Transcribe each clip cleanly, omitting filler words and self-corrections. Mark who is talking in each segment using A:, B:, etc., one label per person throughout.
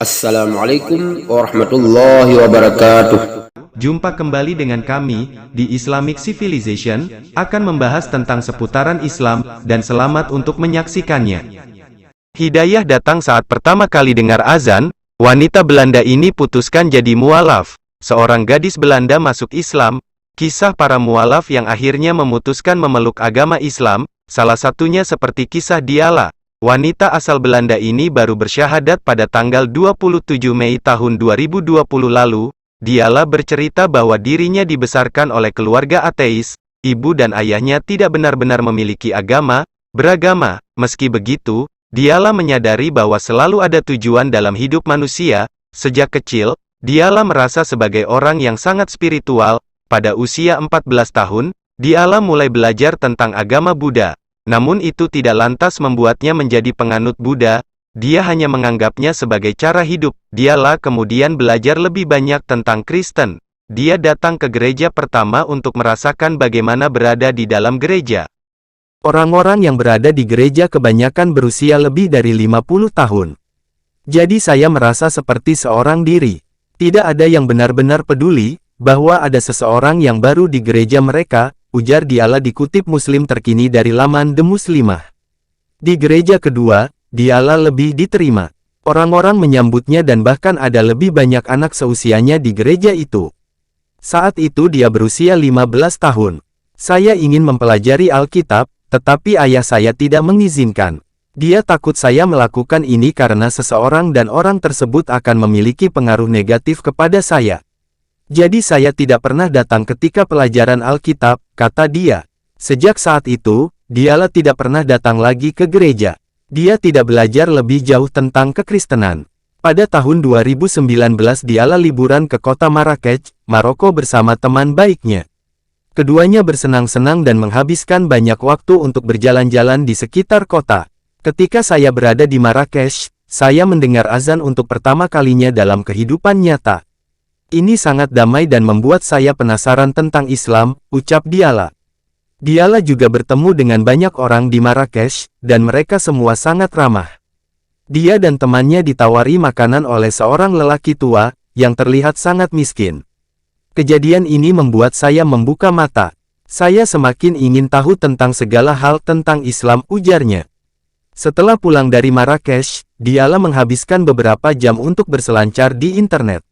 A: Assalamualaikum warahmatullahi wabarakatuh.
B: Jumpa kembali dengan kami, di Islamic Civilization, akan membahas tentang seputaran Islam, dan selamat untuk menyaksikannya. Hidayah datang saat pertama kali dengar azan, wanita Belanda ini putuskan jadi mualaf. Seorang gadis Belanda masuk Islam, kisah para mualaf yang akhirnya memutuskan memeluk agama Islam, salah satunya seperti kisah Diala. Wanita asal Belanda ini baru bersyahadat pada tanggal 27 Mei tahun 2020 lalu. Diala bercerita bahwa dirinya dibesarkan oleh keluarga ateis, ibu dan ayahnya tidak benar-benar memiliki agama, beragama. Meski begitu, Diala menyadari bahwa selalu ada tujuan dalam hidup manusia. Sejak kecil, Diala merasa sebagai orang yang sangat spiritual. Pada usia 14 tahun, Diala mulai belajar tentang agama Buddha. Namun itu tidak lantas membuatnya menjadi penganut Buddha, dia hanya menganggapnya sebagai cara hidup. Diala kemudian belajar lebih banyak tentang Kristen. Dia datang ke gereja pertama untuk merasakan bagaimana berada di dalam gereja. Orang-orang yang berada di gereja kebanyakan berusia lebih dari 50 tahun. Jadi saya merasa seperti seorang diri. Tidak ada yang benar-benar peduli bahwa ada seseorang yang baru di gereja mereka, ujar Diala dikutip Muslim terkini dari laman The Muslimah. Di gereja kedua, Diala lebih diterima. Orang-orang menyambutnya dan bahkan ada lebih banyak anak seusianya di gereja itu. Saat itu dia berusia 15 tahun. Saya ingin mempelajari Alkitab, tetapi ayah saya tidak mengizinkan. Dia takut saya melakukan ini karena seseorang dan orang tersebut akan memiliki pengaruh negatif kepada saya. Jadi saya tidak pernah datang ketika pelajaran Alkitab, kata dia. Sejak saat itu, Diala tidak pernah datang lagi ke gereja. Dia tidak belajar lebih jauh tentang kekristenan. Pada tahun 2019 Diala liburan ke kota Marrakech, Maroko bersama teman baiknya. Keduanya bersenang-senang dan menghabiskan banyak waktu untuk berjalan-jalan di sekitar kota. Ketika saya berada di Marrakech, saya mendengar azan untuk pertama kalinya dalam kehidupan nyata. Ini sangat damai dan membuat saya penasaran tentang Islam, ucap Diala. Diala juga bertemu dengan banyak orang di Marrakech, dan mereka semua sangat ramah. Dia dan temannya ditawari makanan oleh seorang lelaki tua, yang terlihat sangat miskin. Kejadian ini membuat saya membuka mata. Saya semakin ingin tahu tentang segala hal tentang Islam, ujarnya. Setelah pulang dari Marrakech, Diala menghabiskan beberapa jam untuk berselancar di internet.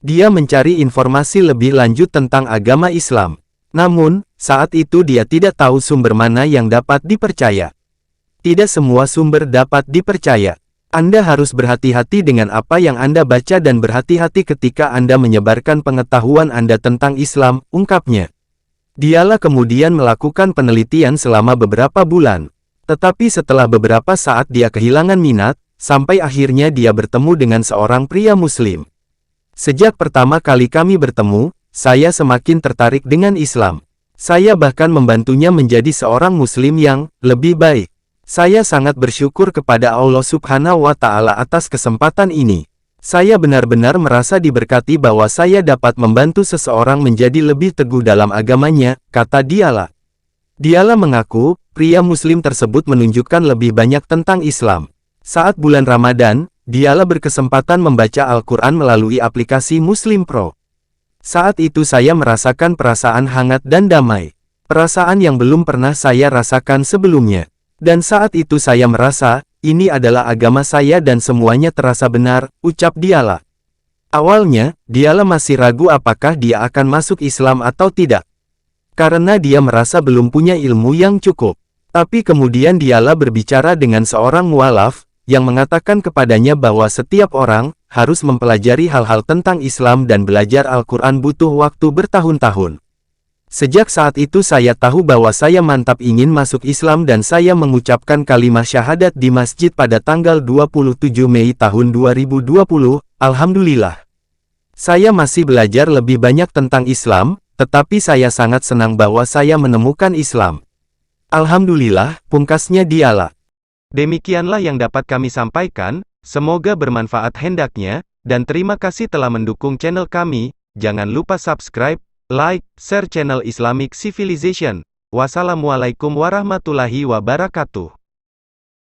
B: Dia mencari informasi lebih lanjut tentang agama Islam. Namun, saat itu dia tidak tahu sumber mana yang dapat dipercaya. Tidak semua sumber dapat dipercaya. Anda harus berhati-hati dengan apa yang Anda baca dan berhati-hati ketika Anda menyebarkan pengetahuan Anda tentang Islam, ungkapnya. Diala kemudian melakukan penelitian selama beberapa bulan. Tetapi setelah beberapa saat dia kehilangan minat, sampai akhirnya dia bertemu dengan seorang pria Muslim. Sejak pertama kali kami bertemu, saya semakin tertarik dengan Islam. Saya bahkan membantunya menjadi seorang Muslim yang lebih baik. Saya sangat bersyukur kepada Allah Subhanahu wa Ta'ala atas kesempatan ini. Saya benar-benar merasa diberkati bahwa saya dapat membantu seseorang menjadi lebih teguh dalam agamanya, kata Diala. Diala mengaku, pria Muslim tersebut menunjukkan lebih banyak tentang Islam. Saat bulan Ramadan, Diala berkesempatan membaca Al-Quran melalui aplikasi Muslim Pro. Saat itu saya merasakan perasaan hangat dan damai. Perasaan yang belum pernah saya rasakan sebelumnya. Dan saat itu saya merasa, ini adalah agama saya dan semuanya terasa benar, ucap Diala. Awalnya, Diala masih ragu apakah dia akan masuk Islam atau tidak. Karena dia merasa belum punya ilmu yang cukup. Tapi kemudian Diala berbicara dengan seorang mualaf, yang mengatakan kepadanya bahwa setiap orang harus mempelajari hal-hal tentang Islam dan belajar Al-Quran butuh waktu bertahun-tahun. Sejak saat itu saya tahu bahwa saya mantap ingin masuk Islam dan saya mengucapkan kalimat syahadat di masjid pada tanggal 27 Mei tahun 2020, Alhamdulillah. Saya masih belajar lebih banyak tentang Islam, tetapi saya sangat senang bahwa saya menemukan Islam. Alhamdulillah, pungkasnya Diala. Demikianlah yang dapat kami sampaikan, semoga bermanfaat hendaknya, dan terima kasih telah mendukung channel kami. Jangan lupa subscribe, like, share channel Islamic Civilization. Wassalamualaikum warahmatullahi wabarakatuh.